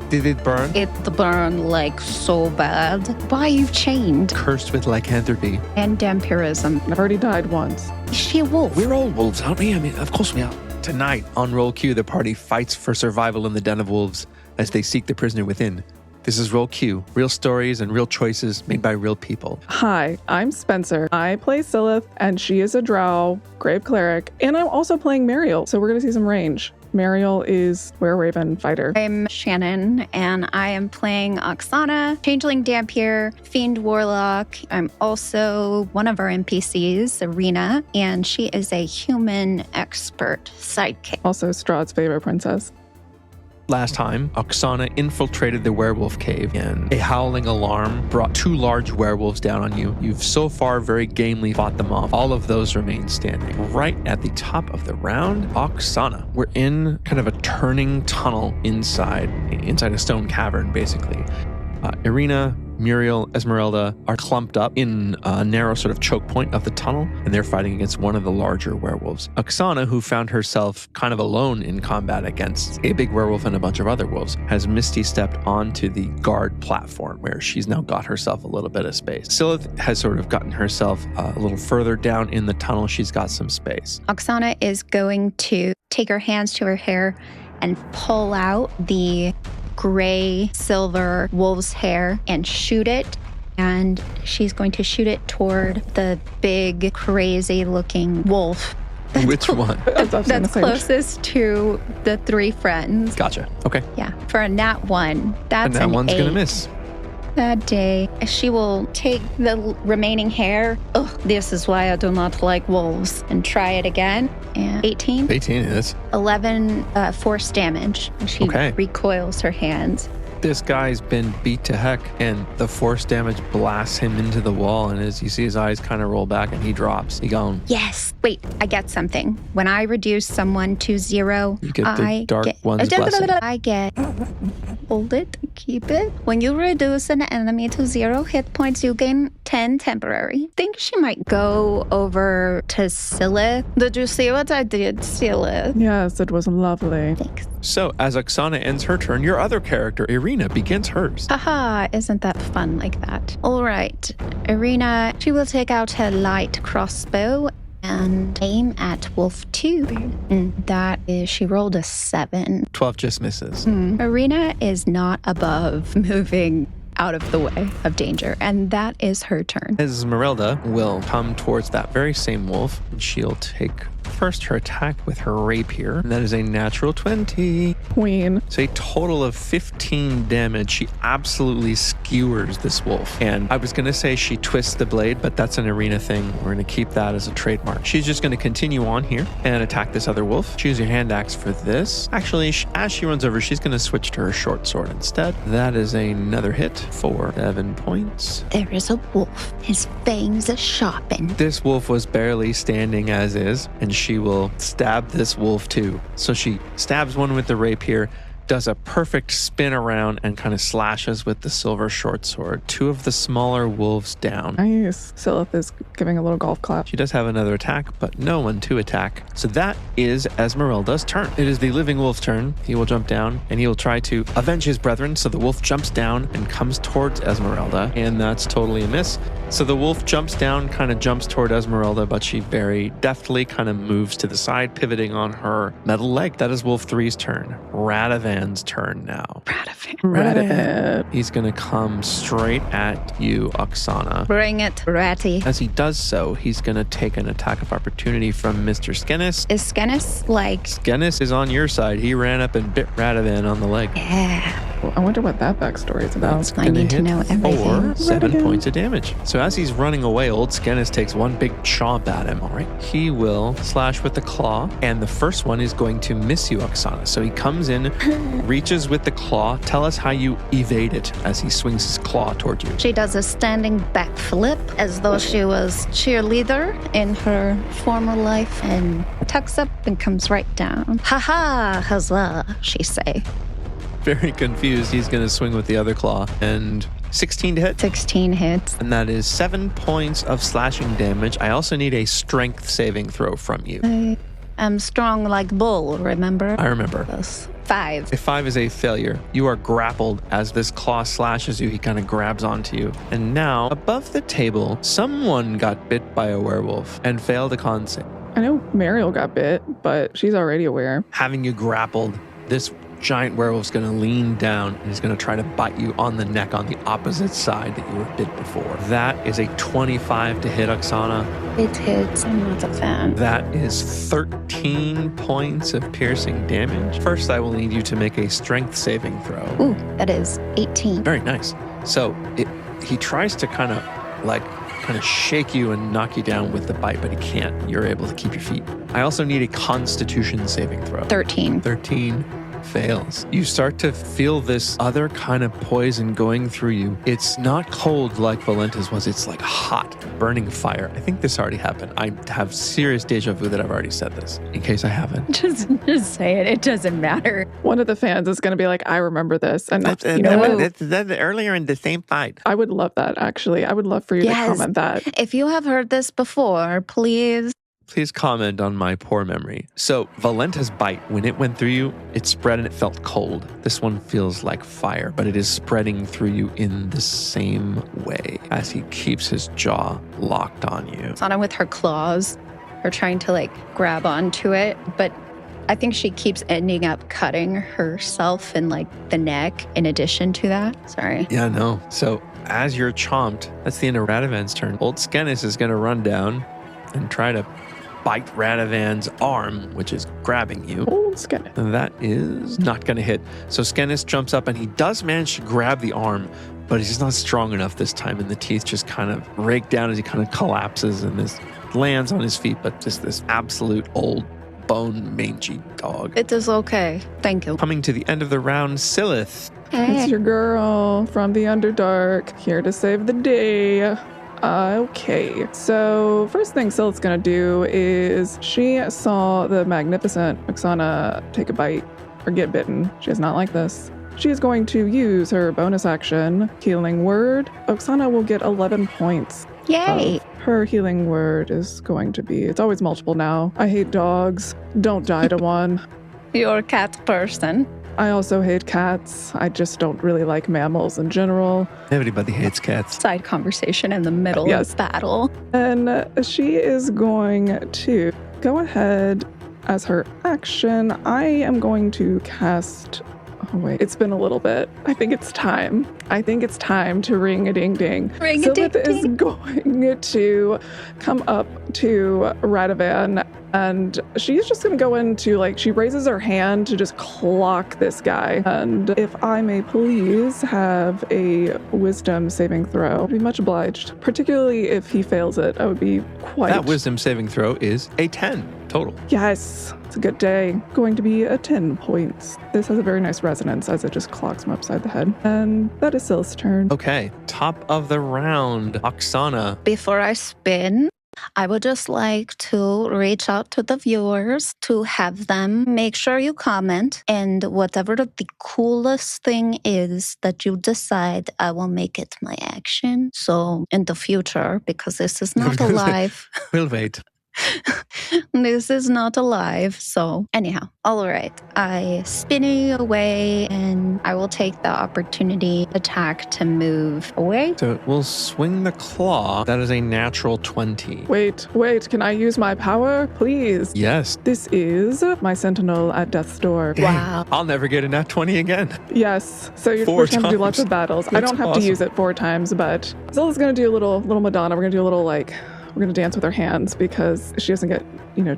Did it burn? It burned like so bad. Why you've chained? Cursed with lycanthropy. And vampirism. I've already died once. Is she a wolf? We're all wolves, aren't we? I mean, of course we are. Tonight, on Roll Q, the party fights for survival in the den of wolves as they seek the prisoner within. This is Roll Q, real stories and real choices made by real people. Hi, I'm Spencer. I play Silyth, and she is a drow, grave cleric, and I'm also playing Muriel, so we're going to see some range. Muriel is Wereraven fighter. I'm Shannon, and I am playing Oksana, Changeling Dampier, Fiend Warlock. I'm also one of our NPCs, Ireena, and she is a human expert sidekick. Also Strahd's favorite princess. Last time, Oksana infiltrated the Werewolf Cave, and a howling alarm brought 2 large werewolves down on you. You've so far very gamely fought them off. All of those remain standing. Right at the top of the round, Oksana. We're in kind of a turning tunnel inside a stone cavern, basically. Ireena, Muriel, Esmeralda are clumped up in a narrow sort of choke point of the tunnel, and they're fighting against one of the larger werewolves. Oksana, who found herself kind of alone in combat against a big werewolf and a bunch of other wolves, has Misty stepped onto the guard platform where she's now got herself a little bit of space. Silyth has sort of gotten herself a little further down in the tunnel. She's got some space. Oksana is going to take her hands to her hair and pull out the gray silver wolf's hair and shoot it, and she's going to shoot it toward the big crazy looking wolf. Which one? That's closest to the 3 friends. Gotcha. Okay. Yeah, for a nat 1. That's and that an one's 8. gonna miss. That day, she will take the remaining hair. Oh, this is why I do not like wolves. And try it again. And 18. 18 is. 11 force damage. She recoils her hands. This guy's been beat to heck, and the force damage blasts him into the wall, and as you see his eyes kind of roll back and he drops. He gone. Yes. Wait, I get something. When I reduce someone to 0, you get the dark one's blessing. I get... Hold it. Keep it. When you reduce an enemy to 0 hit points, you gain 10 temporary. I think she might go over to Silyth. Did you see what I did, Silyth? Yes, it was lovely. Thanks. So, as Oksana ends her turn, your other character, Ireena, begins hers. Haha, isn't that fun like that? All right, Ireena, she will take out her light crossbow and aim at Wolf 2. And that is, she rolled a 7. 12 just misses. Ireena is not above moving out of the way of danger, and that is her turn. Esmeralda will come towards that very same wolf, and she'll take first her attack with her rapier, and that is a natural 20. Queen. So a total of 15 damage. She absolutely skewers this wolf. And I was going to say she twists the blade, but that's an Ireena thing. We're going to keep that as a trademark. She's just going to continue on here and attack this other wolf. Choose your hand axe for this. Actually, as she runs over, she's going to switch to her short sword instead. That is another hit for 7 points. There is a wolf. His fangs are sharpened. This wolf was barely standing as is, and she will stab this wolf too. So she stabs one with the rapier, does a perfect spin around, and kind of slashes with the silver short sword. 2 of the smaller wolves down. Nice. Silyth is giving a little golf clap. She does have another attack, but no one to attack. So that is Esmeralda's turn. It is the living wolf's turn. He will jump down and he will try to avenge his brethren. So the wolf jumps down and comes towards Esmeralda, and that's totally a miss. So the wolf jumps down, kind of jumps toward Esmeralda, but she very deftly kind of moves to the side, pivoting on her metal leg. That is Wolf 3's turn. Radavan's turn now. Radavan. He's going to come straight at you, Oksana. Bring it, Ratty. As he does so, he's going to take an attack of opportunity from Mr. Skennis. Is Skennis like... Skennis is on your side. He ran up and bit Radavan on the leg. Yeah. Well, I wonder what that backstory is about. I need to know everything. 7 points of damage. So as he's running away, old Skennis takes one big chomp at him. All right. He will slash with the claw, and the first one is going to miss you, Oksana. So he comes in, reaches with the claw. Tell us how you evade it as he swings his claw toward you. She does a standing backflip as though she was cheerleader in her former life and tucks up and comes right down. Ha ha, huzzah, she say. Very confused. He's going to swing with the other claw, and 16 to hit. 16 hits. And that is 7 points of slashing damage. I also need a strength saving throw from you. am strong like bull, remember? I remember. Plus 5. A 5 is a failure. You are grappled as this claw slashes you. He kind of grabs onto you. And now, above the table, someone got bit by a werewolf and failed a con save. I know Muriel got bit, but she's already aware. Having you grappled, this giant werewolf's going to lean down and he's going to try to bite you on the neck on the opposite side that you were bit before. That is a 25 to hit, Oksana. It hits. I'm not a fan. That is 13 points of piercing damage. First, I will need you to make a strength saving throw. Ooh, that is 18. Very nice. So he tries to kind of shake you and knock you down with the bite, but he can't. You're able to keep your feet. I also need a constitution saving throw. 13. 13 fails. You start to feel this other kind of poison going through you. It's not cold like Valenta's was. It's like hot, burning fire. I think this already happened. I have serious deja vu that I've already said this, in case I haven't. Just say it. It doesn't matter. One of the fans is going to be like, I remember this. And That's earlier in the same fight. I would love that, actually. I would love for you to comment that. If you have heard this before, please comment on my poor memory. So Valenta's bite, when it went through you, it spread and it felt cold. This one feels like fire, but it is spreading through you in the same way as he keeps his jaw locked on you. Oksana with her claws are trying to grab onto it, but I think she keeps ending up cutting herself in the neck in addition to that. Sorry. Yeah, no. So as you're chomped, that's the end of Radovan's turn. Old Skenis is going to run down and try to bite Radovan's arm, which is grabbing you. Old Skenis. And that is not going to hit. So Skenis jumps up and he does manage to grab the arm, but he's just not strong enough this time. And the teeth just kind of rake down as he kind of collapses and this lands on his feet, but just this absolute old bone mangy dog. It is okay. Thank you. Coming to the end of the round, Silyth. Hey. It's your girl from the Underdark, here to save the day. Okay, so first thing Silyth's gonna do is she saw the magnificent Oksana take a bite or get bitten. She does not like this. She is going to use her bonus action, Healing Word. Oksana will get 11 points. Yay! Her healing word is going to be, it's always multiple now. I hate dogs. Don't die to one. You're a cat person. I also hate cats. I just don't really like mammals in general. Everybody hates cats. Side conversation in the middle of battle. And she is going to go ahead as her action. I am going to cast... Oh, wait. It's been a little bit. I think it's time. To ring-a-ding-ding. Ring-a-ding-ding. Silyth is going to come up to Radovan, and she's just going to go into, she raises her hand to just clock this guy. And if I may please have a wisdom saving throw, I'd be much obliged. Particularly if he fails it, I would be quite... That wisdom saving throw is a 10 total. Yes, it's a good day. Going to be a 10 points. This has a very nice resonance as it just clocks him upside the head. And that is Silyth's turn. Okay, top of the round, Oksana. Before I spin, I would just like to reach out to the viewers to have them make sure you comment, and whatever the coolest thing is that you decide, I will make it my action. So in the future, because this is not alive. We'll wait. This is not alive. So anyhow, all right. I spinning away and I will take the opportunity attack to move away. So we'll swing the claw. That is a natural 20. Wait, can I use my power, please? Yes. This is my sentinel at death's door. Wow. I'll never get a nat 20 again. Yes, so you're 4 going to do times. lots of battles. I don't have to use it 4 times, but Zilla's going to do a little Madonna. We're going to do a little we're going to dance with her hands because she doesn't get,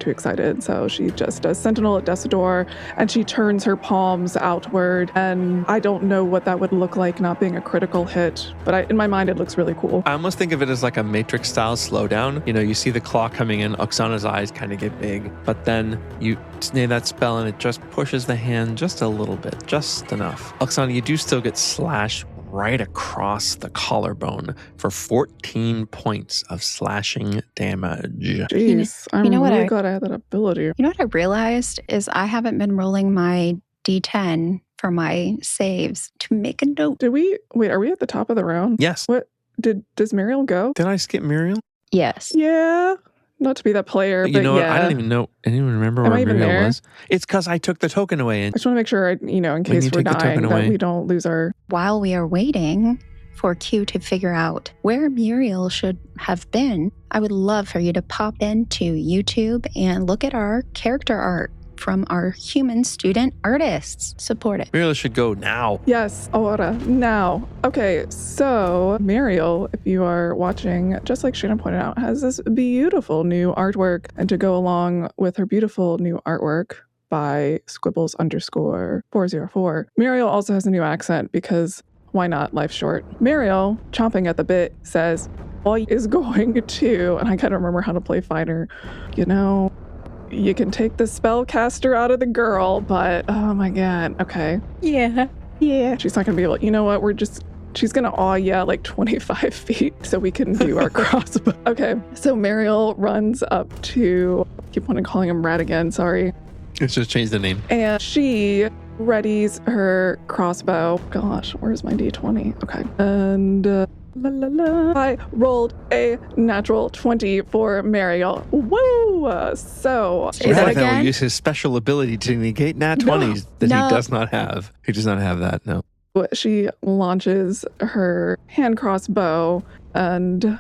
too excited. So she just does Sentinel at Death's Door and she turns her palms outward. And I don't know what that would look like not being a critical hit, but in my mind, it looks really cool. I almost think of it as like a Matrix style slowdown. You see the claw coming in, Oksana's eyes kind of get big, but then you say that spell and it just pushes the hand just a little bit, just enough. Oksana, you do still get slashed right across the collarbone for 14 points of slashing damage. Jeez, I'm really glad I had that ability. You know what I realized is I haven't been rolling my D10 for my saves to make a note. Are we at the top of the round? Yes. What, does Muriel go? Did I skip Muriel? Yes. Yeah. Not to be that player, You but know what? yeah. I don't even know. I didn't even remember Am where I even Muriel there? was. It's because I took the token away. I And just want to make sure, in case you we're take the token dying, that away. we don't lose our... While we are waiting for Q to figure out where Muriel should have been, I would love for you to pop into YouTube and look at our character art from our human student artists. Support it. Muriel should go now. Yes, ahora, now. Okay, so Muriel, if you are watching, just like Shannon pointed out, has this beautiful new artwork. And to go along with her beautiful new artwork by Squibbles_404, Muriel also has a new accent because why not? Life's short. Muriel, chomping at the bit, says, "I is going to," and I gotta remember how to play fighter, you can take the spellcaster out of the girl, but oh my god, okay. Yeah. She's not gonna be able, you know what, she's gonna like 25 feet so we can do our crossbow. Okay, so Muriel runs up to, I keep wanting to calling him Rat again, sorry. Let's just change the name. And she readies her crossbow. Gosh, where's my d20? Okay, and I rolled a natural 20 for Muriel. Woo! So Radavan will use his special ability to negate nat 20s that No. he does not have. He does not have that, no. she launches her hand crossbow and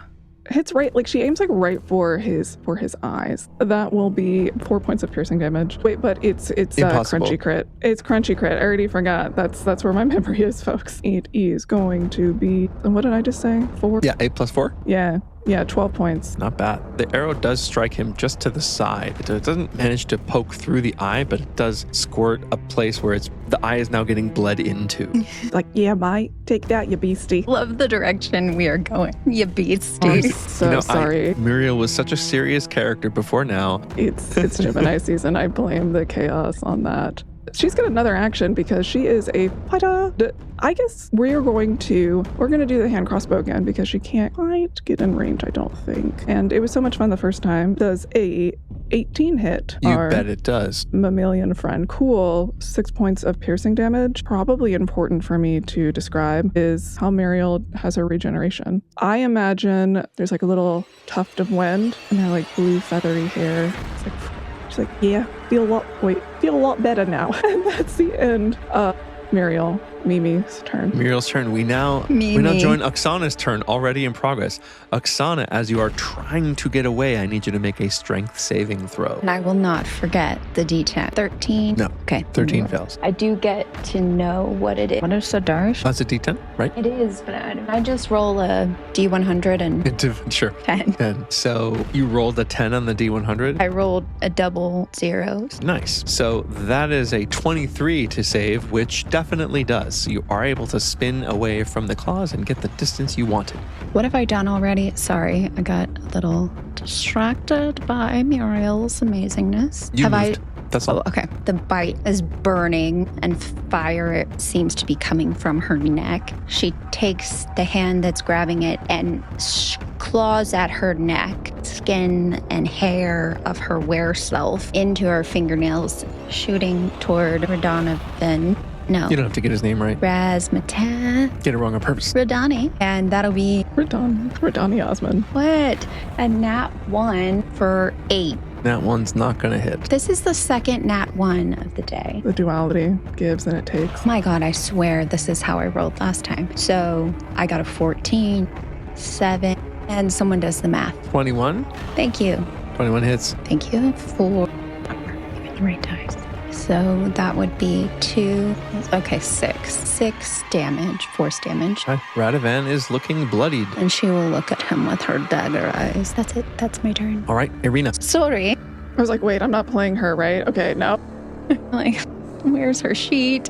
hits right, like she aims like right for his eyes. That will be 4 points of piercing damage. Wait, but it's Impossible. crunchy crit. It's crunchy crit. I already forgot. That's where my memory is, folks. It is going to be, what did I just say? 4? Yeah, 8 plus 4. Yeah, 12 points. Not bad. The arrow does strike him just to the side. It doesn't manage to poke through the eye, but it does squirt a place where the eye is now getting bled into. Like, yeah, mate, take that, you beastie. Love the direction we are going. You beastie. I'm so sorry. Muriel was such a serious character before now. It's Gemini season. I blame the chaos on that. She's got another action because she is a fighter. I guess we're going to do the hand crossbow again because she can't quite get in range, I don't think. And it was so much fun the first time. Does a 18 hit You our bet it does. mammalian friend. Cool. 6 points of piercing damage. Probably important for me to describe is how Muriel has her regeneration. I imagine there's like a little tuft of wind and her like blue feathery hair. It's like, she's like, yeah, feel a lot better now. And that's the end of Mimi's turn. Muriel's turn. We now join Oksana's turn, already in progress. Oksana, as you are trying to get away, I need you to make a strength saving throw. And I will not forget the D10. 13? No. Okay. 13 fails. I do get to know what it is. What is a dash? That's a D10, right? It is, but I just roll a D100 and Sure. 10. 10. So you rolled a 10 on the D100? I rolled a double zeros. Nice. So that is a 23 to save, which definitely does. You are able to spin away from the claws and get the distance you wanted. What have I done already? Sorry, I got a little distracted by Muriel's amazingness. You have moved. That's all. Oh, okay. The bite is burning and fire seems to be coming from her neck. She takes the hand that's grabbing it and claws at her neck, skin and hair of her were-self into her fingernails, shooting toward Radana. No. You don't have to get his name right. Razmata. Get it wrong on purpose. Radani. And that'll be Radani Osman. what? A nat 1 for 8. That one's not going to hit. This is the second nat 1 of the day. The duality gives and it takes. Oh my God, I swear this is how I rolled last time. So I got a 14, 7, and someone does the math. 21. Thank you. 21 hits. Thank you for giving the right dice. So that would be 2, okay, 6. 6 damage, force damage. Okay. Radavan is looking bloodied. And she will look at him with her dagger eyes. That's it. That's my turn. All right, Ireena. Sorry. I was like, wait, I'm not playing her, right? Okay, no. Like, where's her sheet?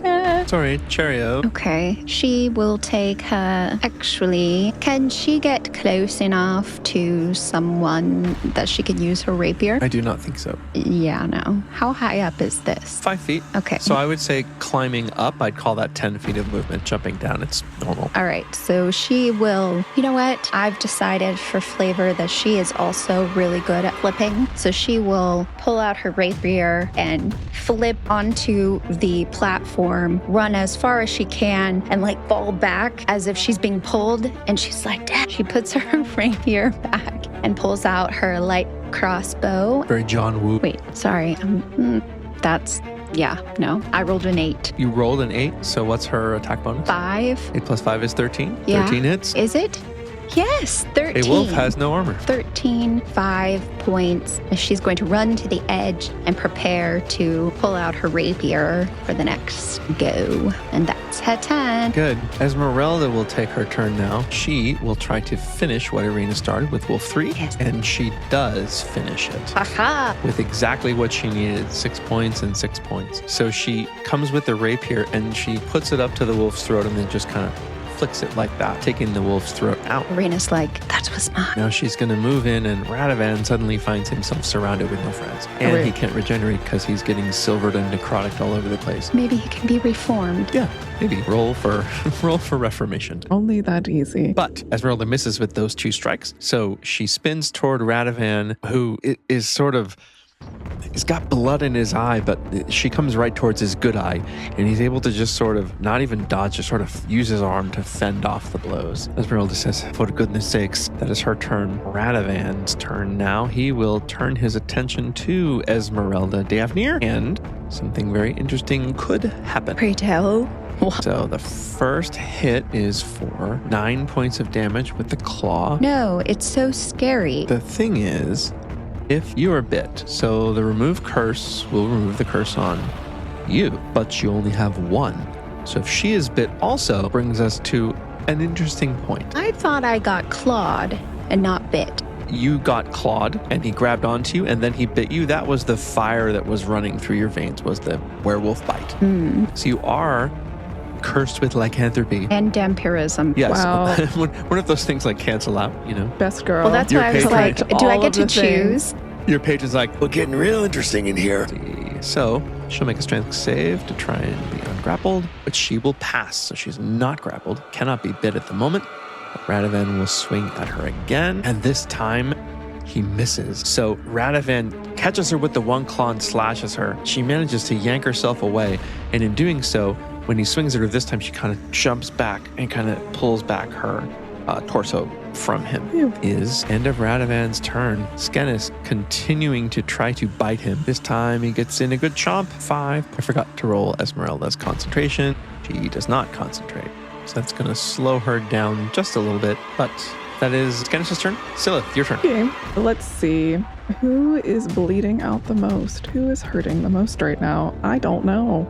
Sorry, Cheerio. Okay, she will take her. Actually, can she get close enough to someone that she could use her rapier? I do not think so. Yeah, no. How high up is this? 5 feet. Okay. So I would say climbing up, I'd call that 10 feet of movement. Jumping down, it's normal. All right, so she will, you know what? I've decided for flavor that she is also really good at flipping. So she will pull out her rapier and flip onto the platform, run as far as she can, and like fall back as if she's being pulled. And she's like, Dad. She puts her rapier back and pulls out her light crossbow. Very John Woo. Wait, sorry. No. I rolled an 8. You rolled an 8, so what's her attack bonus? 5. 8 plus 5 is 13. Yeah. 13 hits. Is it? Yes, 13. A wolf has no armor. 13, 5 points. She's going to run to the edge and prepare to pull out her rapier for the next go. And that's her turn. Good. Esmeralda will take her turn now. She will try to finish what Ireena started with Wolf 3. Yes. And she does finish it. Aha! With exactly what she needed, 6 points and 6 points. So she comes with the rapier and she puts it up to the wolf's throat and then just kind of flicks it like that, taking the wolf's throat out. Ireena's like, that was mine. Now she's going to move in, and Radovan suddenly finds himself surrounded with no friends. And he can't regenerate because he's getting silvered and necrotic all over the place. Maybe he can be reformed. Yeah, maybe. Roll for reformation. Only that easy. But Esmeralda misses with those 2 strikes. So she spins toward Radovan, who is sort of... He's got blood in his eye, but she comes right towards his good eye, and he's able to just sort of not even dodge, just sort of use his arm to fend off the blows. Esmeralda says, for goodness sakes, that is her turn. Radovan's turn now. He will turn his attention to Esmeralda Daphne, and something very interesting could happen. Pray tell. So the first hit is for 9 points of damage with the claw. No, it's so scary. The thing is, if you are bit, so the remove curse will remove the curse on you, but you only have 1. So if she is bit also brings us to an interesting point. I thought I got clawed and not bit. You got clawed and he grabbed onto you and then he bit you. That was the fire that was running through your veins, was the werewolf bite. So you are cursed with lycanthropy. And vampirism. Yes. Wow. One of those things like cancel out, you know? Best girl. Well, that's Your why I was patron. like, do I All get of to the things. choose? Your patron's like, we're getting real interesting in here. So she'll make a strength save to try and be ungrappled, but she will pass. So she's not grappled, cannot be bit at the moment. But Radovan will swing at her again, and this time he misses. So Radovan catches her with the one claw and slashes her. She manages to yank herself away, and in doing so, when he swings at her this time, she kind of jumps back and kind of pulls back her torso from him. Ew. Is end of Radovan's turn. Skenis continuing to try to bite him. This time he gets in a good chomp. 5. I forgot to roll Esmeralda's concentration. She does not concentrate. So that's going to slow her down just a little bit. But that is Skenis' turn. Silyth, your turn. Okay, let's see. Who is bleeding out the most? Who is hurting the most right now? I don't know.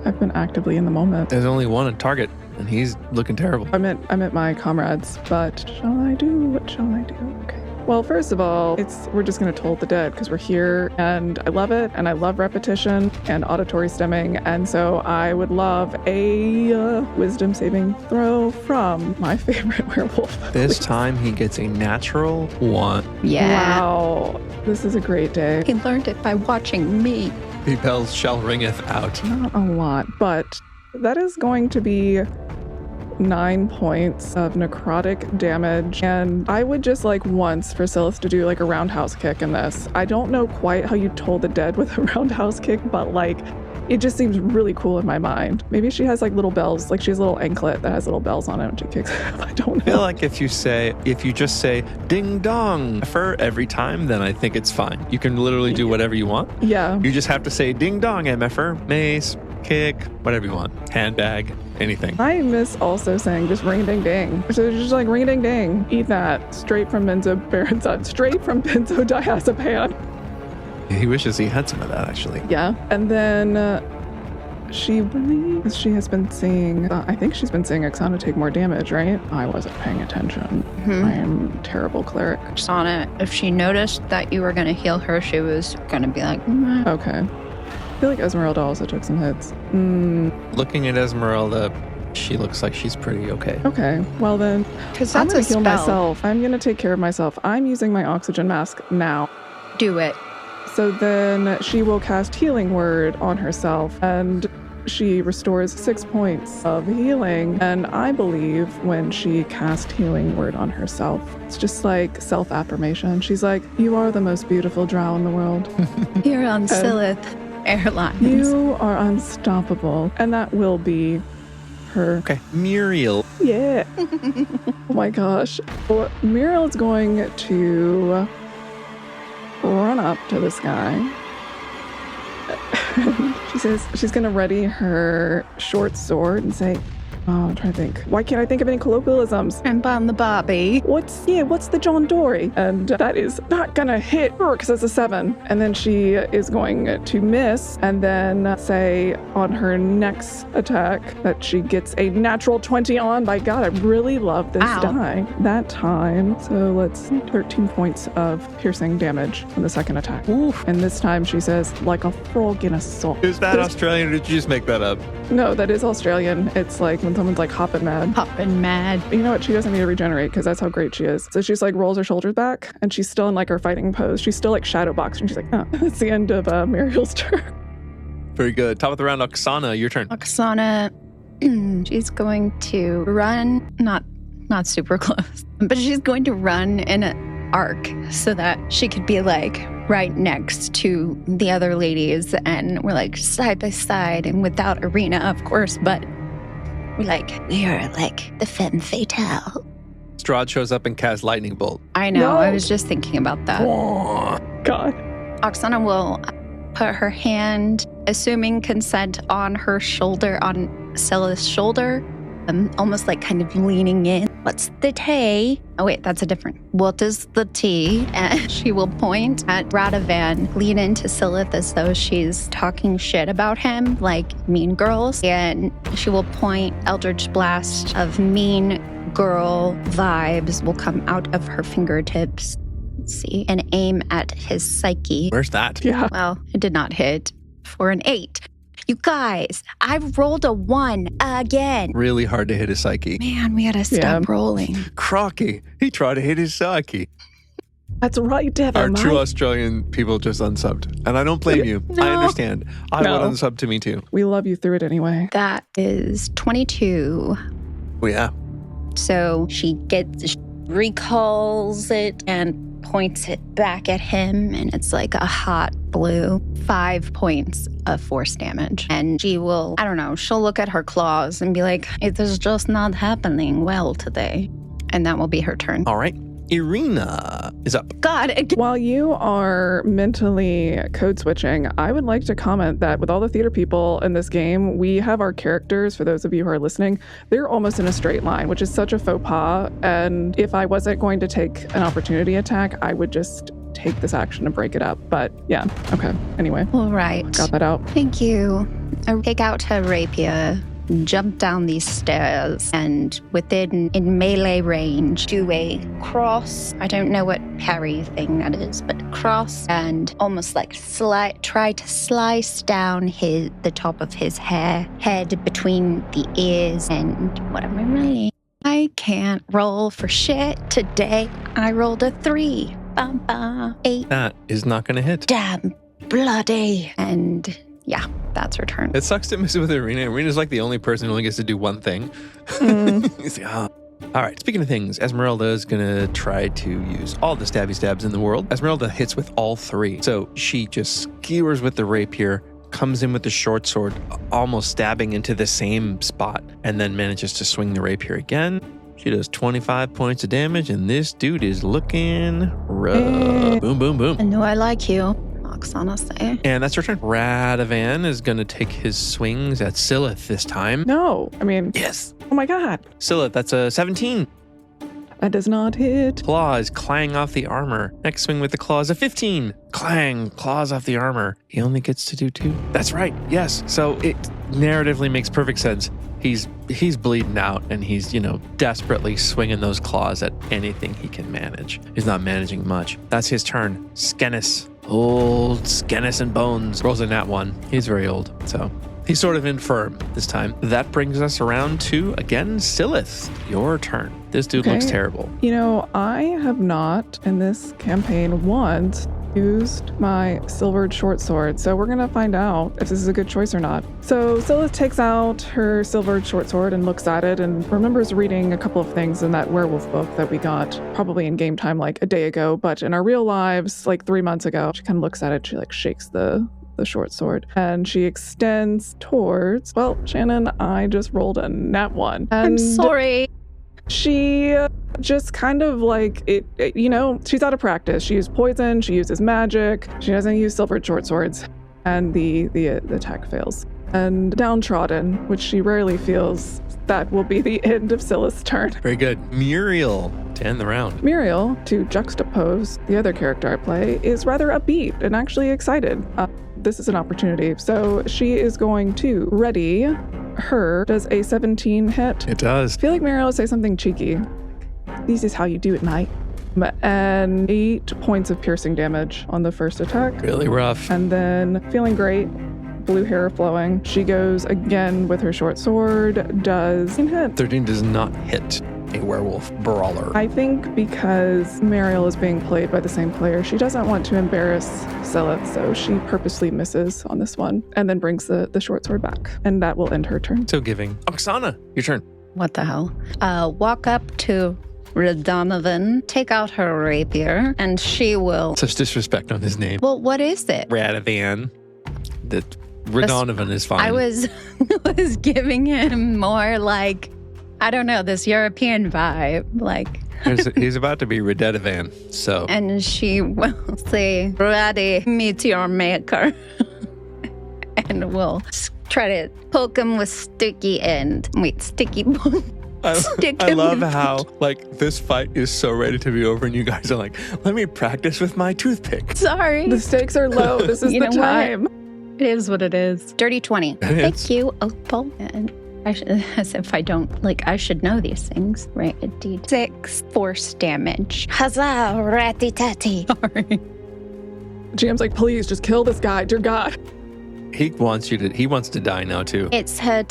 I've been actively in the moment. There's only one on target, and he's looking terrible. I meant my comrades, but shall I do? What shall I do? Okay. Well, first of all, we're just going to toll the dead because we're here, and I love it, and I love repetition and auditory stemming, and so I would love a wisdom saving throw from my favorite werewolf. This please. time he gets a natural 1. Yeah. Wow, this is a great day. He learned it by watching me. The bells shall ringeth out. Not a lot, but that is going to be 9 points of necrotic damage, and I would just like once for Silyth to do like a roundhouse kick in this. I don't know quite how you toll the dead with a roundhouse kick, but like it just seems really cool in my mind. Maybe she has like little bells, like she has a little anklet that has little bells on it when she kicks it. I don't know. I feel like if you just say ding dong for every time, then I think it's fine. You can literally do whatever you want. Yeah. You just have to say ding dong, MFR, mace, kick, whatever you want. Handbag, anything. I miss also saying just ring ding ding. So just like ring ding ding. Eat that straight from straight from benzodiazepam. He wishes he had some of that, actually. Yeah. And then she has been seeing, I think she's been seeing Oksana take more damage, right? I wasn't paying attention. I am a terrible cleric. Oksana, if she noticed that you were going to heal her, she was going to be like, Okay. I feel like Esmeralda also took some hits. Looking at Esmeralda, she looks like she's pretty okay. Okay. Well then, because I'm that's going a to heal spell. myself. I'm going to take care of myself. I'm using my oxygen mask now. Do it. So then she will cast Healing Word on herself, and she restores 6 points of healing. And I believe when she cast Healing Word on herself, it's just like self-affirmation. She's like, you are the most beautiful drow in the world. Here on Silyth Airlines. You are unstoppable. And that will be her. Okay. Muriel. Yeah. Oh my gosh. Well, Muriel's going to run up to this guy. She says she's going to ready her short sword and say, I'm trying to think. Why can't I think of any colloquialisms? And on the Bobby. What's the John Dory? And that is not gonna hit her because it's a 7. And then she is going to miss and then say on her next attack that she gets a natural 20 on. By God, I really love this die. That time. So let's 13 points of piercing damage on the second attack. Oof. And this time she says, like a frog in a sock. Is that Australian or did you just make that up? No, that is Australian. It's like when someone's like hopping mad. Hopping mad. You know what? She doesn't need to regenerate because that's how great she is. So she's like rolls her shoulders back and she's still in like her fighting pose. She's still like shadow boxing. She's like, oh, that's the end of Muriel's turn. Very good. Top of the round, Oksana, your turn. Oksana, she's going to run, not super close, but she's going to run in an arc so that she could be like right next to the other ladies and we're like side by side and without Ireena, of course, but we are like the femme fatale. Strahd shows up and casts lightning bolt. I know. No. I was just thinking about that. Oh, God. Oksana will put her hand, assuming consent, on her shoulder, on Silyth's shoulder, almost like kind of leaning in. What's the tea? Oh, wait, that's a different. What is the tea? And she will point at Radovan, lean into Silyth as though she's talking shit about him, like Mean Girls. And she will point, Eldritch Blast of Mean Girl vibes will come out of her fingertips. Let's see, and aim at his psyche. where's that? Yeah. Well, it did not hit for an 8. You guys, I've rolled a 1 again. Really hard to hit his psyche. Man, we gotta stop rolling. Crocky, he tried to hit his psyche. That's right, Devin. Our true Australian people just unsubbed. And I don't blame you. No. I understand. I No. would unsub to me too. We love you through it anyway. That is 22. Oh, yeah. So she recalls it and points it back at him, and it's like a hot blue. 5 points of force damage. And she will, I don't know, she'll look at her claws and be like, it is just not happening well today. And that will be her turn. All right. Ireena is up. God, While you are mentally code switching, I would like to comment that with all the theater people in this game, we have our characters, for those of you who are listening, they're almost in a straight line, which is such a faux pas. And if I wasn't going to take an opportunity attack, I would just take this action to break it up. But yeah, okay. Anyway, all right. got that out. Thank you. I take out her rapier, jump down these stairs, and within in melee range, do a cross. I don't know what parry thing that is, but cross and almost like try to slice down the top of his head between the ears and whatever. Really, I can't roll for shit today. I rolled a 3. 8. That is not going to hit. Damn bloody. And yeah, that's her turn. It sucks to miss it with Ireena. Ireena's like the only person who only gets to do one thing. He's like, ah. All right, speaking of things, Esmeralda is going to try to use all the stabby stabs in the world. Esmeralda hits with all 3. So she just skewers with the rapier, comes in with the short sword, almost stabbing into the same spot, and then manages to swing the rapier again. She does 25 points of damage, and this dude is looking rough. Boom, boom, boom. I know I like you, Oksana say. And that's her turn. Radovan is going to take his swings at Silyth this time. No, I mean, Yes. oh my God. Silyth, that's a 17. That does not hit. Claws clang off the armor. Next swing with the claws, a 15. Clang, claws off the armor. He only gets to do 2. That's right, yes. So it narratively makes perfect sense. He's bleeding out and he's, desperately swinging those claws at anything he can manage. He's not managing much. That's his turn. Skennis. Old Skennis and Bones. Rolls a nat 1. He's very old, so he's sort of infirm this time. That brings us around to, again, Silyth. Your turn. This dude looks terrible. I have not in this campaign once used my silvered short sword, so we're gonna find out if this is a good choice or not. So Silyth takes out her silvered short sword and looks at it and remembers reading a couple of things in that werewolf book that we got probably in game time like a day ago, but in our real lives like 3 months ago. She kind of looks at it, she like shakes the short sword and she extends towards, well, Shannon, I just rolled a nat 1. And I'm sorry. She Just kind of like she's out of practice. She used poison, she uses magic, she doesn't use silver short swords, and the attack fails. And downtrodden, which she rarely feels, that will be the end of Silyth's turn. Very good. Muriel, to end the round. Muriel, to juxtapose the other character I play, is rather upbeat and actually excited. This is an opportunity. So she is going to ready her. Does a 17 hit? It does. I feel like Muriel will say something cheeky. This is how you do it, mate. And 8 points of piercing damage on the first attack. Really rough. And then, feeling great, blue hair flowing, she goes again with her short sword, does hit. 13 does not hit a werewolf brawler. I think because Muriel is being played by the same player, she doesn't want to embarrass Silyth, so she purposely misses on this one and then brings the short sword back. And that will end her turn. So giving. Oksana, your turn. What the hell? Walk up to Donovan, take out her rapier, and she will... Such disrespect on his name. Well, what is it? Radavan. That Radonovan is fine. I was giving him more like, I don't know, this European vibe. Like... He's about to be Radedavan, so... And she will say, ready, meet your maker. And we'll try to poke him with sticky end. Wait, sticky bone. I love how, like, this fight is so ready to be over, and you guys are like, let me practice with my toothpick. Sorry. The stakes are low. This is the time. What? It is what it is. Dirty 20. Thank you, Opal. And as if I don't, I should know these things, right? A D6 force damage. Huzzah, ratty-tatty. Sorry. GM's like, please, just kill this guy, dear God. He wants to die now too. It's her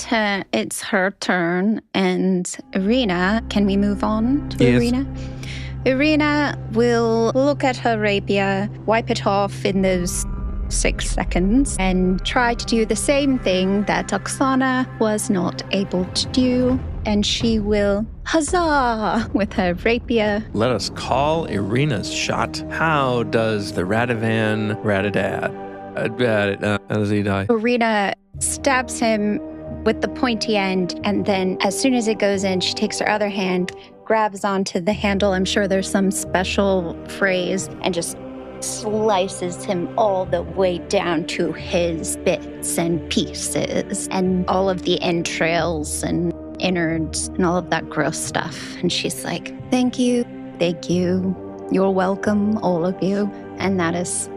turn. And Ireena, can we move on to yes. Ireena? Ireena will look at her rapier, wipe it off in those 6 seconds, and try to do the same thing that Oksana was not able to do. And she will huzzah with her rapier. Let us call Ireena's shot. How does the Radavan Radadad? How does he die? Ireena stabs him with the pointy end, and then as soon as it goes in, she takes her other hand, grabs onto the handle. I'm sure there's some special phrase, and just slices him all the way down to his bits and pieces and all of the entrails and innards and all of that gross stuff. And she's like, thank you. You're welcome, all of you. And that is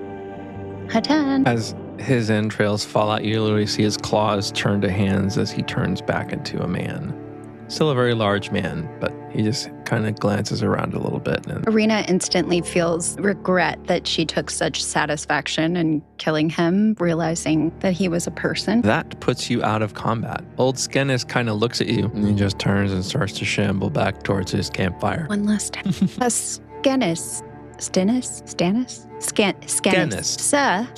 her turn. As his entrails fall out, you literally see his claws turn to hands as he turns back into a man. Still a very large man, but he just kind of glances around a little bit. And Ireena instantly feels regret that she took such satisfaction in killing him, realizing that he was a person. That puts you out of combat. Old Skennis kind of looks at you, and he just turns and starts to shamble back towards his campfire. One last time. Skennis. Sir,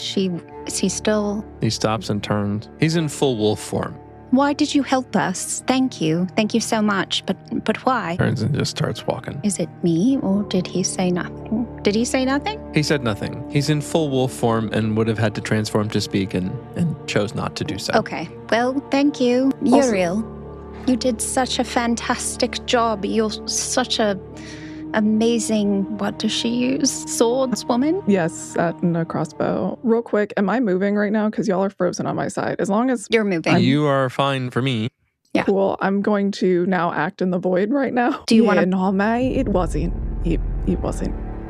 is he still... He stops and turns. He's in full wolf form. Why did you help us? Thank you. Thank you so much. But why? Turns and just starts walking. Is it me, or did he say nothing? Did he say nothing? He said nothing. He's in full wolf form and would have had to transform to speak and chose not to do so. Okay. Well, thank you. Muriel, you did such a fantastic job. You're such a amazing, what does she use? Swordswoman? Yes, and a crossbow. Real quick, am I moving right now? Because y'all are frozen on my side. As long as you're moving. You are fine for me. Yeah. Cool. I'm going to now act in the void right now. Do you want to? No, May. It wasn't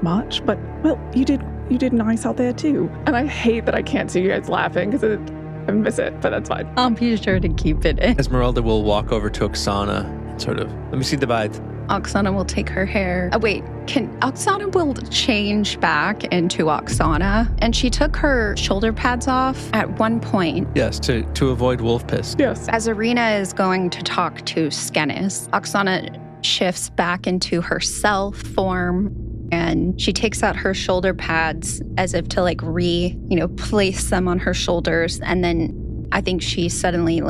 much, but well, you did nice out there too. And I hate that I can't see you guys laughing because I miss it, but that's fine. I'll be sure to keep it in. Esmeralda will walk over to Oksana and sort of, let me see the bite. Oksana will take her hair. Oksana will change back into Oksana. And she took her shoulder pads off at one point. Yes, to avoid wolf piss. Yes. As Ireena is going to talk to Skennis, Oksana shifts back into her self form. And she takes out her shoulder pads as if to place them on her shoulders. And then I think she suddenly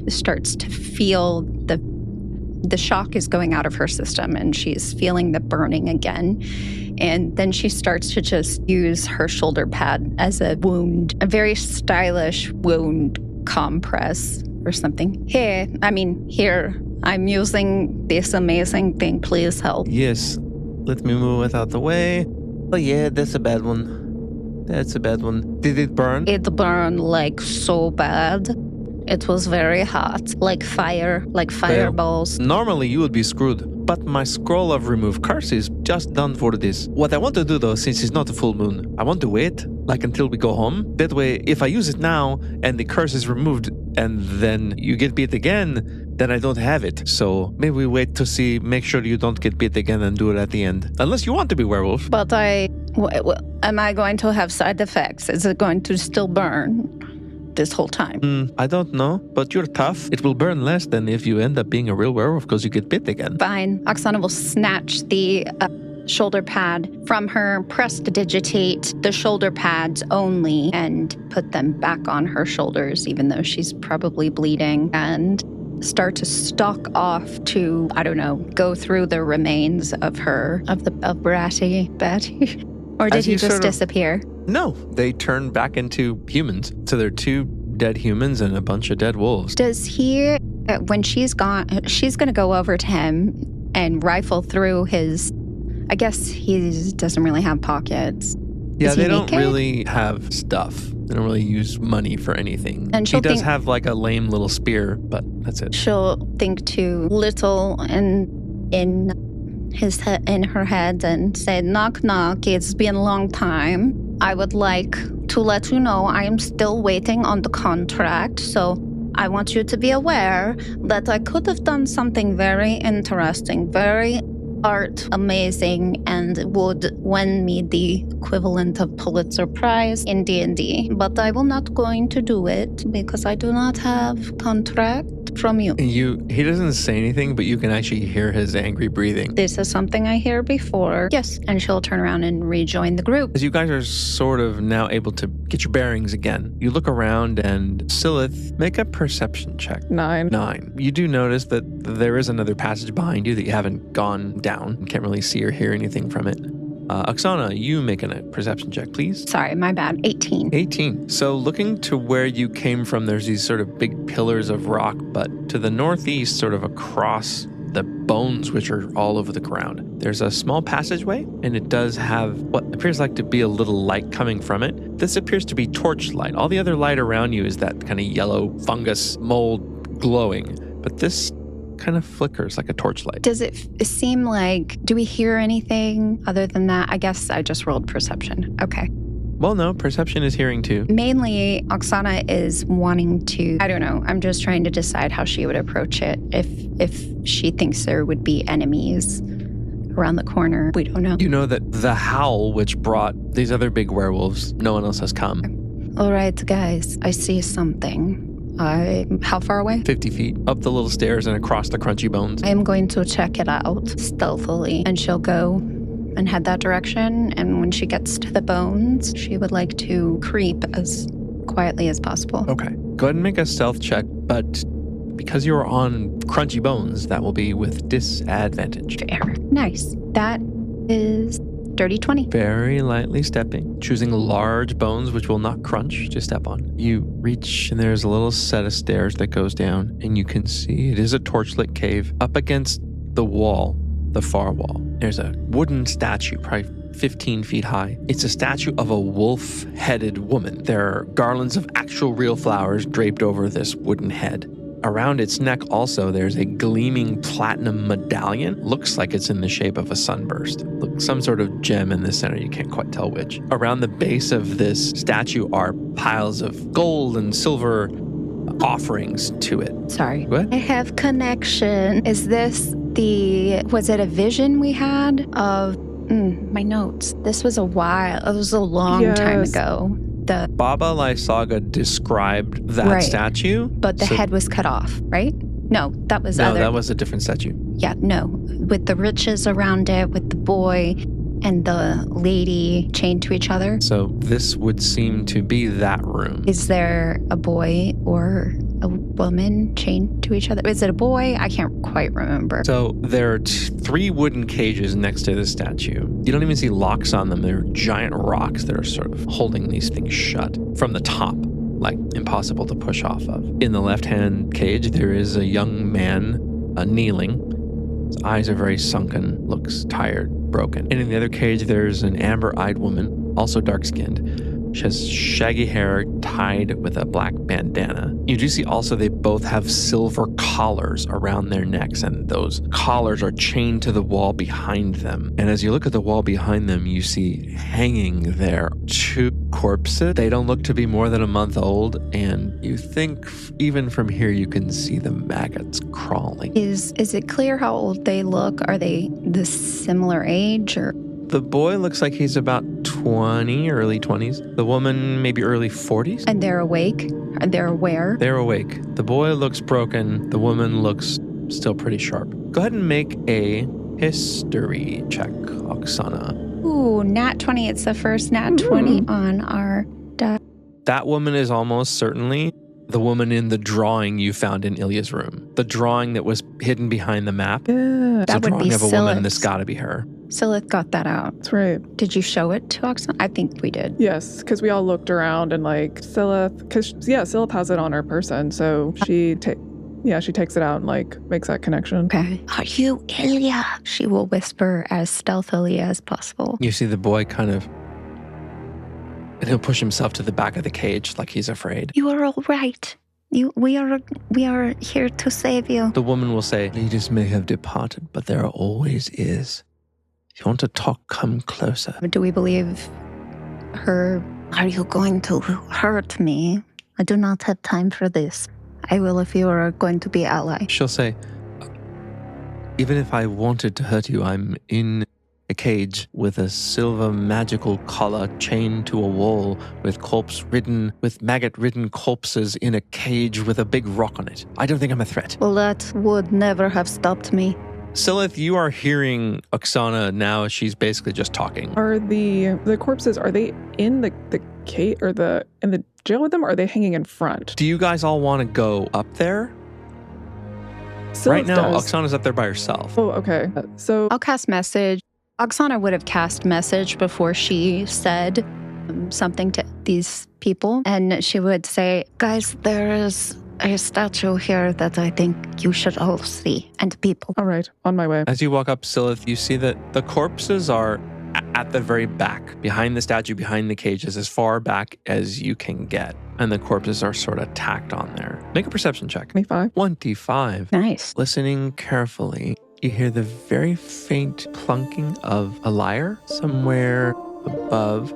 starts to feel the shock is going out of her system, and she's feeling the burning again. And then she starts to just use her shoulder pad as a very stylish wound compress or something. Here, I'm using this amazing thing. Please help. Yes. Let me move it out the way. Oh yeah, that's a bad one. That's a bad one. Did it burn? It burned like so bad. It was very hot, like fire, like fireballs. Normally you would be screwed, but my scroll of remove curse is just done for this. What I want to do though, since it's not a full moon, I want to wait like until we go home. That way, if I use it now and the curse is removed and then you get bit again, then I don't have it. So maybe we wait to see, make sure you don't get bit again and do it at the end. Unless you want to be werewolf. But am I going to have side effects? Is it going to still burn this whole time? I don't know, but you're tough. It will burn less than if you end up being a real werewolf because you get bit again. Fine. Oksana will snatch the shoulder pad from her, prestidigitate the shoulder pads only, and put them back on her shoulders, even though she's probably bleeding, and start to stalk off to, I don't know, go through the remains of Betty. Or did he just disappear? No, they turn back into humans. So they're 2 dead humans and a bunch of dead wolves. Does he, when she's gone, she's going to go over to him and rifle through his, I guess he doesn't really have pockets. Yeah, they don't really have stuff. They don't really use money for anything. And he does have like a lame little spear, but that's it. She'll think too little in her head and say, knock, knock, it's been a long time. I would like to let you know I am still waiting on the contract, so I want you to be aware that I could have done something very interesting, very art amazing, and would win me the equivalent of Pulitzer Prize in D&D, but I will not going to do it because I do not have contract from you. He doesn't say anything, but you can actually hear his angry breathing. This is something I hear before. Yes, and she'll turn around and rejoin the group. As you guys are sort of now able to get your bearings again, you look around and Silyth, make a perception check. 9. You do notice that there is another passage behind you that you haven't gone down. You can't really see or hear anything from it. Oksana, you make a perception check, please. Sorry, my bad. 18. So looking to where you came from, there's these sort of big pillars of rock, but to the northeast, sort of across the bones, which are all over the ground, there's a small passageway, and it does have what appears like to be a little light coming from it. This appears to be torch light. All the other light around you is that kind of yellow fungus mold glowing, but this kind of flickers like a torchlight. Does it seem like, do we hear anything other than that? I guess I just rolled perception. Okay. Well, no, perception is hearing too. Mainly, Oksana is wanting to, I don't know, I'm just trying to decide how she would approach it. If she thinks there would be enemies around the corner, we don't know. You know that the howl which brought these other big werewolves, no one else has come. All right, guys, I see something. How far away? 50 feet up the little stairs and across the crunchy bones. I am going to check it out stealthily, and she'll go and head that direction. And when she gets to the bones, she would like to creep as quietly as possible. Okay. Go ahead and make a stealth check, but because you're on crunchy bones, that will be with disadvantage. Fair. Nice. That is dirty 20. Very lightly stepping, choosing large bones which will not crunch to step on. You reach and there's a little set of stairs that goes down, and you can see it is a torchlit cave. Up against the wall, the far wall, there's a wooden statue, probably 15 feet high. It's a statue of a wolf-headed woman. There are garlands of actual real flowers draped over this wooden head. Around its neck also, there's a gleaming platinum medallion. Looks like it's in the shape of a sunburst. Look, some sort of gem in the center, you can't quite tell which. Around the base of this statue are piles of gold and silver offerings to it. Sorry. What? I have connection. Is this was it a vision we had of, my notes. This was a long time ago. The Baba Lysaga described that statue. But the head was cut off, right? No, that was that was a different statue. Yeah, no. With the riches around it, with the boy and the lady chained to each other. So this would seem to be that room. Is there a boy or a woman chained to each other? Is it a boy? I can't quite remember. So there are 3 wooden cages next to the statue. You don't even see locks on them. They're giant rocks that are sort of holding these things shut from the top, like impossible to push off of. In the left-hand cage, there is a young man kneeling. His eyes are very sunken, looks tired, broken. And in the other cage, there's an amber-eyed woman, also dark-skinned. She has shaggy hair tied with a black bandana. You do see also they both have silver collars around their necks, and those collars are chained to the wall behind them. And as you look at the wall behind them, you see hanging there 2 corpses. They don't look to be more than a month old, and you think even from here you can see the maggots crawling. Is it clear how old they look? Are they the similar age or? The boy looks like he's about 20, early 20s. The woman, maybe early 40s. And they're awake? And they're aware? They're awake. The boy looks broken. The woman looks still pretty sharp. Go ahead and make a history check, Oksana. Ooh, nat 20. It's the first nat 20 on our die. That woman is almost certainly the woman in the drawing you found in Ilya's room. The drawing that was hidden behind the map. Yeah. That would be It's a drawing of a woman. Silyth. That's got to be her. Silyth got that out. That's right. Did you show it to Oksana? I think we did. Yes, because we all looked around and like Silyth, Silyth has it on her person, so she takes it out and like makes that connection. Okay. Are you Ilya? She will whisper as stealthily as possible. You see the boy kind of, and he'll push himself to the back of the cage like he's afraid. You are all right. We are here to save you. The woman will say, leaders may have departed, but there always is. If you want to talk, come closer. Do we believe her? Are you going to hurt me? I do not have time for this. I will if you are going to be ally. She'll say, even if I wanted to hurt you, I'm in a cage with a silver magical collar chained to a wall with maggot-ridden corpses in a cage with a big rock on it. I don't think I'm a threat. Well, that would never have stopped me. Silyth, you are hearing Oksana now. She's basically just talking. Are the corpses, are they in the cage or in the jail with them, or are they hanging in front? Do you guys all want to go up there? Silyth Right now, does. Oksana's up there by herself. Oh, okay. So I'll cast message. Oksana would have cast message before she said something to these people. And she would say, guys, there is a statue here that I think you should all see. And people. all right, on my way. As you walk up, Silyth, you see that the corpses are at the very back, behind the statue, behind the cages, as far back as you can get. And the corpses are sort of tacked on there. Make a perception check. 25. 25. Nice. Listening carefully, you hear the very faint plunking of a lyre somewhere above.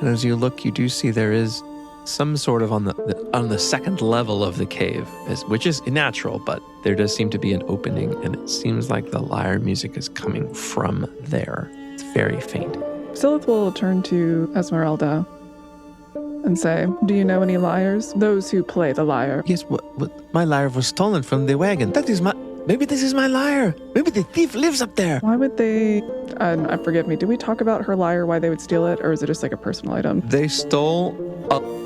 And as you look, you do see there is some sort of on the second level of the cave, which is natural, but there does seem to be an opening, and it seems like the lyre music is coming from there. It's very faint. Silyth will turn to Esmeralda and say, do you know any liars? Those who play the lyre. Yes, my lyre was stolen from the wagon. Maybe this is my lyre. Maybe the thief lives up there. Why would they, forgive me, did we talk about her lyre, why they would steal it, or is it just like a personal item? They stole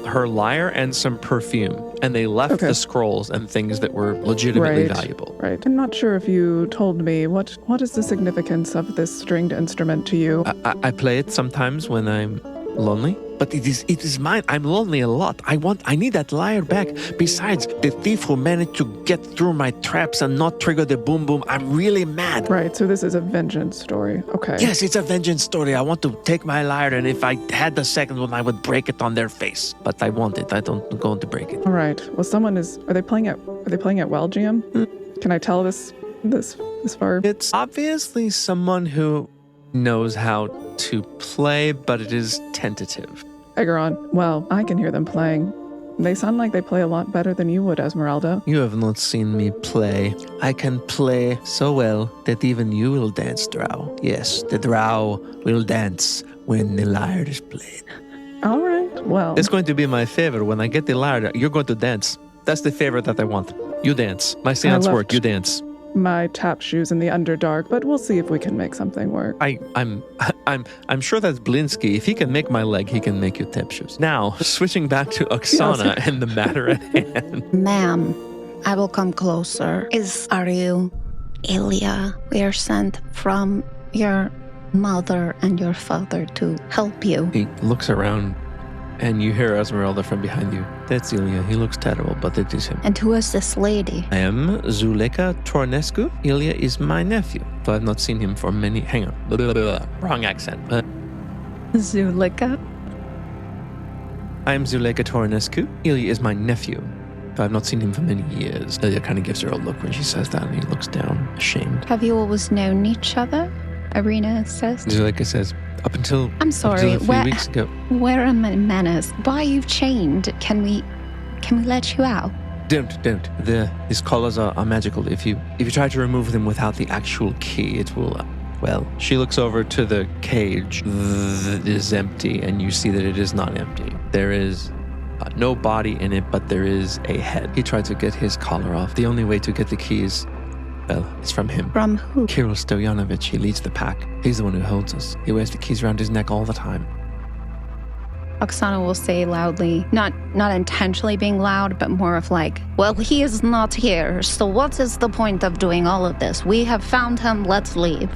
her lyre and some perfume, and they left the scrolls and things that were legitimately valuable. Right. I'm not sure if you told me, what is the significance of this stringed instrument to you? I play it sometimes when I'm lonely, but it is mine. I'm lonely a lot. I need that lyre back. Besides, the thief who managed to get through my traps and not trigger the boom boom, I'm really mad. Right, so this is a vengeance story. Okay. Yes, it's a vengeance story. I want to take my lyre, and if I had the second one, I would break it on their face. But I want it. I don't going to break it. All right. Well, are they playing at well, GM? Can I tell this far? It's obviously someone who knows how to play, but it is tentative. Egeron, well, I can hear them playing. They sound like they play a lot better than you would, Esmeralda. You have not seen me play. I can play so well that even you will dance, drow. Yes, the drow will dance when the lyre is played. All right, well. It's going to be my favor. When I get the lyre, you're going to dance. That's the favor that I want. You dance. My seance work, you dance. My tap shoes in the Underdark, but we'll see if we can make something work. I'm sure that's Blinsky. If he can make my leg, he can make your tap shoes. Now, switching back to Oksana and the matter at hand. Ma'am, I will come closer. Are you Ilya? We are sent from your mother and your father to help you. He looks around And you hear Esmeralda from behind you. That's Ilya. He looks terrible, but it is him. And who is this lady? I am Zuleka Tornescu. Ilya is my nephew. So I've not seen him for many... Hang on. Blah, blah, blah, blah. Wrong accent. Zuleka? I am Zuleka Tornescu. Ilya is my nephew. I've not seen him for many years. Ilya kind of gives her a look when she says that, and he looks down, ashamed. Have you always known each other? Ireena says. Zuleka says, up until a few weeks ago. Where are my manners? Why you've chained? Can we let you out? Don't. His collars are magical. If you try to remove them without the actual key, it will... Well, she looks over to the cage. It is empty, and you see that it is not empty. There is... no body in it, but there is a head. He tried to get his collar off. The only way to get the keys, well, it's from him. From who? Kirill Stoyanovich. He leads the pack. He's the one who holds us. He wears the keys around his neck all the time. Oksana will say loudly, not intentionally being loud, but more of like, well, he is not here, so what is the point of doing all of this? We have found him, let's leave.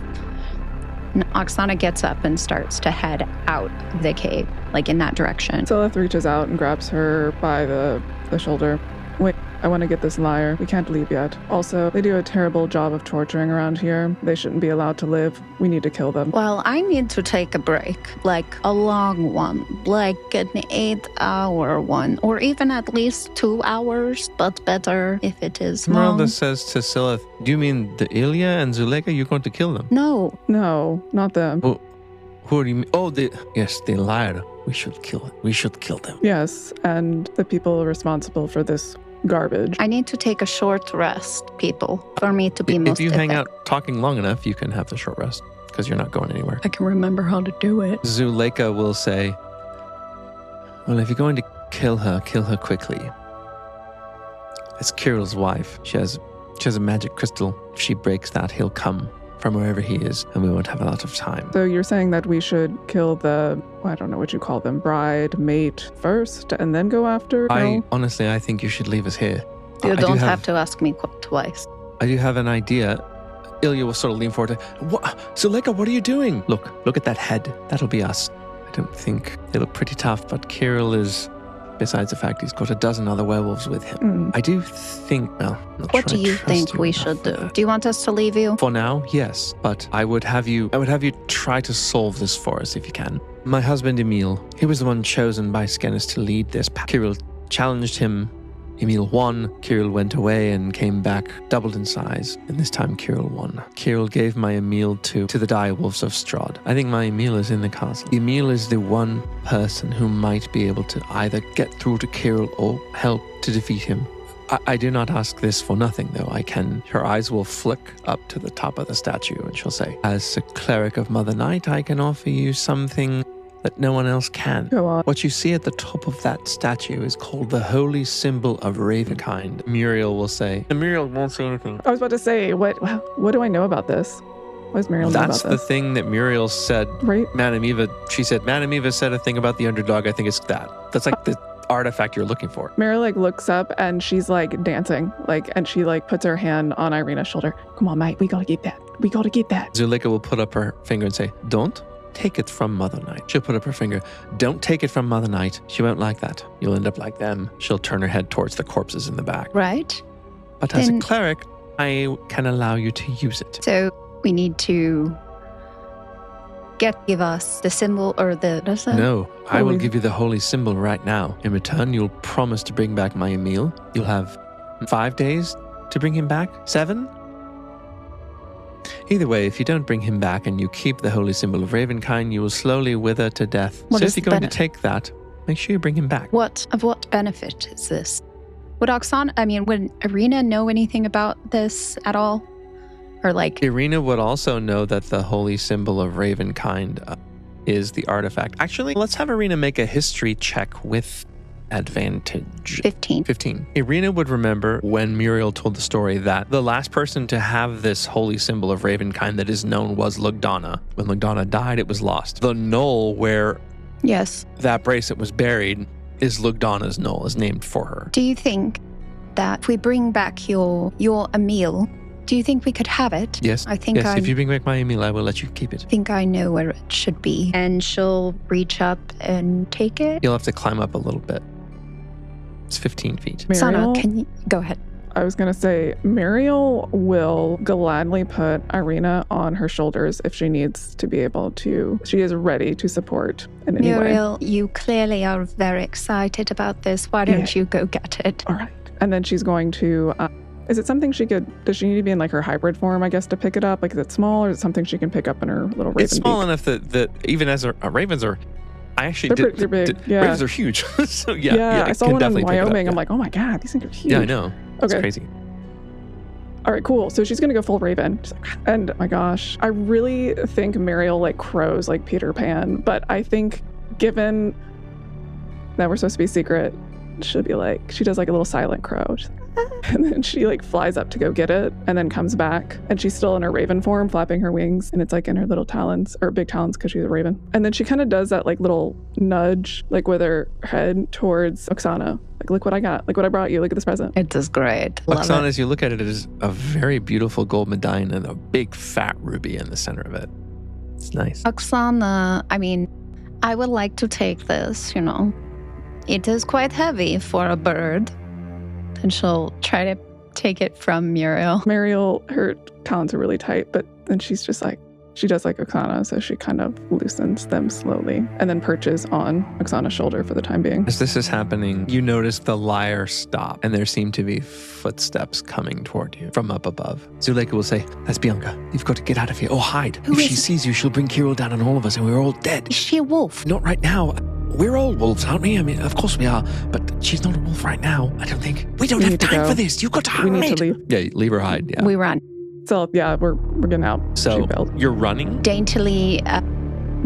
And Oksana gets up and starts to head out the cave, like in that direction. Silyth reaches out and grabs her by the shoulder. Wait, I want to get this lyre. We can't leave yet. Also, they do a terrible job of torturing around here. They shouldn't be allowed to live. We need to kill them. Well, I need to take a break, like a long one, like an 8-hour one, or even at least 2 hours, but better if it is long. Esmeralda says to Silyth, do you mean the Ilya and Zuleka? You're going to kill them? No, not them. Well, who do you mean? Oh, the Lyre. We should kill them. Yes, and the people responsible for this garbage. I need to take a short rest, people, for me to be most If you hang effective. out talking long enough, you can have the short rest, because you're not going anywhere. I can remember how to do it. Zuleka will say, well, if you're going to kill her quickly. It's Kirill's wife. She has a magic crystal. If she breaks that, he'll come from wherever he is, and we won't have a lot of time. So you're saying that we should kill the, I don't know what you call them, bride, mate first, and then go after? No? Honestly, I think you should leave us here. You don't have to ask me twice. I do have an idea. Ilya will sort of lean forward. Zuleka, what are you doing? Look at that head. That'll be us. I don't think they look pretty tough, but Kirill is, besides the fact he's got a dozen other werewolves with him. I do think, well, what do you think we should do? Do you want us to leave you? For now, yes, but I would have you try to solve this for us if you can. My husband Emil, he was the one chosen by Skenis to lead this pack. Kirill challenged him. Emil won. Kirill went away and came back, doubled in size, and this time Kirill won. Kirill gave my Emil to the direwolves of Strahd. I think my Emil is in the castle. Emil is the one person who might be able to either get through to Kirill or help to defeat him. I do not ask this for nothing, though. Her eyes will flick up to the top of the statue, and she'll say, as a cleric of Mother Night, I can offer you something that no one else can. Go on. What you see at the top of that statue is called the holy symbol of Ravenkind. Muriel will say. And Muriel won't say anything. I was about to say, what do I know about this? What does Muriel know about this? That's the thing that Muriel said. Right? Madame Eva, she said, Madame Eva said a thing about the underdog. I think it's that. That's like the artifact you're looking for. Muriel looks up and she's dancing, and she puts her hand on Ireena's shoulder. Come on, mate, we gotta get that. Zuleka will put up her finger and say, don't take it from Mother Night. She'll put up her finger. Don't take it from Mother Night. She won't like that. You'll end up like them. She'll turn her head towards the corpses in the back. Right. But as a cleric, I can allow you to use it. So we need to give us the symbol or the... No, I will give you the holy symbol right now. In return, you'll promise to bring back my Emil. You'll have 5 days to bring him back? 7? Either way, if you don't bring him back and you keep the holy symbol of Ravenkind, you will slowly wither to death. So if you're going to take that, make sure you bring him back. What benefit is this? Would Ireena know anything about this at all? Or Ireena would also know that the holy symbol of Ravenkind is the artifact. Actually, let's have Ireena make a history check with advantage. 15. Ireena would remember when Muriel told the story that the last person to have this holy symbol of Ravenkind that is known was Lugdana. When Lugdana died, it was lost. The knoll where that bracelet was buried is Lugdana's knoll, is named for her. Do you think that if we bring back your Emil, Do you think we could have it? Yes. I think Yes, if you bring back my Emil, I will let you keep it. think I know where it should be. And she'll reach up and take it. You'll have to climb up a little bit. It's 15 feet. Muriel, Sana, can you go ahead? I was going to say, Muriel will gladly put Ireena on her shoulders if she needs to be able to. She is ready to support in any way. Muriel, you clearly are very excited about this. Why don't you go get it? All right. And then she's going to, is it something does she need to be in like her hybrid form, I guess, to pick it up? Like, is it small or is it something she can pick up in her little raven It's small beak? enough that even as ravens are, I actually They're big. Yeah. Ravens are huge. So yeah, I it saw can one in definitely pick it up, Wyoming. yeah. I'm like, oh my God, these things are huge. Yeah, I know. It's Okay. crazy. All right, cool. So she's going to go full raven. She's like, and my gosh, I really think Muriel like crows like Peter Pan. But I think given that we're supposed to be secret, she'll be like, she does like a little silent crow. She's like, "Ah," and then she like flies up to go get it and then comes back. And she's still in her raven form, flapping her wings. And it's like in her little talons, or big talons because she's a raven. And then she kind of does that like little nudge, like with her head towards Oksana. Like, look what I got. Look what I brought you. Look at this present. It is great. Love Oksana, it. as you look at it, it is a very beautiful gold medallion and a big fat ruby in the center of it. It's nice. Oksana, I mean, I would like to take this, you know. It is quite heavy for a bird. And she'll try to take it from Muriel. Muriel, her talons are really tight, but then she's just like, she does like Oksana, so she kind of loosens them slowly and then perches on Oksana's shoulder for the time being. As this is happening, you notice the lyre stop, and there seem to be footsteps coming toward you from up above. Zuleika will say, "That's Bianca. You've got to get out of here. Oh, hide. Who if is she it? sees you, she'll bring Kirill down on all of us, and we're all dead." Is she a wolf? Not right now. We're all wolves, aren't we? I mean, of course we are, but she's not a wolf right now. I don't think. We don't We have need to time go. for this. You've got to hide. We need to leave. Yeah, leave her hide. Yeah. We run. So yeah, we're getting out. So She bailed. you're running. Daintily,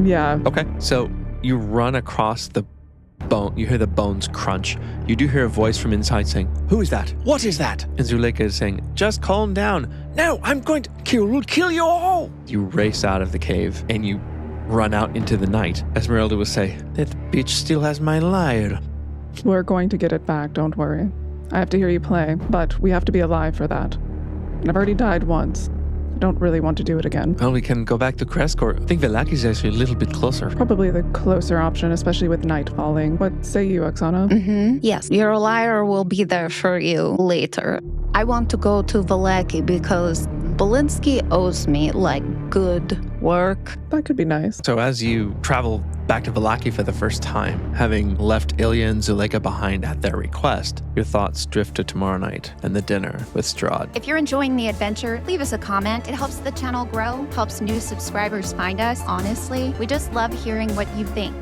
Yeah. Okay. So you run across the bone. You hear the bones crunch. You do hear a voice from inside saying, "Who is that? What is that?" And Zuleika is saying, "Just calm down. No, I'm going to kill you all." You race out of the cave and you run out into the night. Esmeralda will say, "That bitch still has my lyre." We're going to get it back, don't worry. I have to hear you play, but we have to be alive for that. And I've already died once. I don't really want to do it again. Well, we can go back to Crestcourt. I think Vallaki is actually a little bit closer. Probably the closer option, especially with night falling. What say you, Oksana? yes, your lyre will be there for you later. I want to go to Vallaki because Belinsky owes me like good work. That could be nice. So as you travel back to Vallaki for the first time, having left Ilya and Zuleika behind at their request, your thoughts drift to tomorrow night and the dinner with Strahd. If you're enjoying the adventure, leave us a comment. It helps the channel grow, helps new subscribers find us. Honestly, we just love hearing what you think.